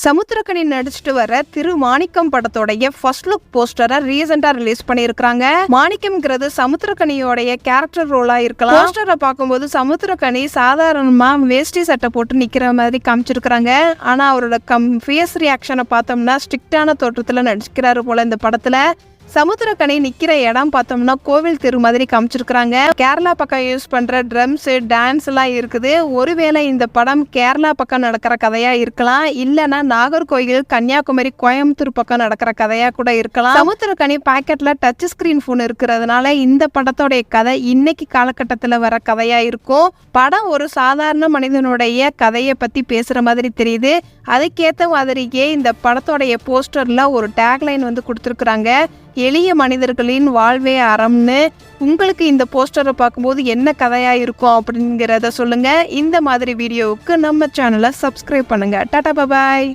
சமுத்திரக்கனி நடிச்சிட்டு வர திரு மாணிக்கம் படத்தோடைய ஃபர்ஸ்ட் லுக் போஸ்டரை ரீசெண்டா ரிலீஸ் பண்ணியிருக்காங்க. மாணிக்கம்ங்கிறது சமுத்திரக்கனியோடைய கேரக்டர் ரோலா இருக்கலாம். போஸ்டரை பார்க்கும்போது சமுத்திரக்கனி சாதாரணமா வேஷ்டி சட்டை போட்டு நிக்கிற மாதிரி காமிச்சிருக்காங்க. ஆனா அவரோட ஃபேஸ் ரியாக்ஷனை பார்த்தோம்னா ஸ்ட்ரிக்டான தோற்றத்துல நடிக்கிறாரு போல. இந்த படத்துல சமுத்திரக்கனி நிக்கிற இடம் பார்த்தோம்னா கோவில் தெரு மாதிரி காமிச்சிருக்காங்க. கேரளா பக்கம் யூஸ் பண்ற ட்ரம்ஸ் டான்ஸ் எல்லாம் இருக்குது. ஒருவேளை இந்த படம் கேரளா பக்கம் நடக்கிற கதையா இருக்கலாம், இல்லைன்னா நாகர்கோயில் கன்னியாகுமரி கோயம்புத்தூர் பக்கம் நடக்கிற கதையா கூட இருக்கலாம். சமுத்திரக்கனி பாக்கெட்ல டச் ஸ்கிரீன் போன் இருக்கிறதுனால இந்த படத்தோடைய கதை இன்னைக்கு காலகட்டத்துல வர கதையா இருக்கும். படம் ஒரு சாதாரண மனிதனுடைய கதையை பத்தி பேசுற மாதிரி தெரியுது. அதுக்கேற்ற மாதிரியே இந்த படத்தோடைய போஸ்டர்ல ஒரு டேக்லைன் கொடுத்துருக்குறாங்க, எளிய மனிதர்களின் வாழ்வே அறம்னு. உங்களுக்கு இந்த போஸ்டரை பார்க்கும்போது என்ன கதையா இருக்கும் அப்படிங்கிறத சொல்லுங்க. இந்த மாதிரி வீடியோவுக்கு நம்ம சேனலை சப்ஸ்கிரைப் பண்ணுங்க. டாடா பாய்.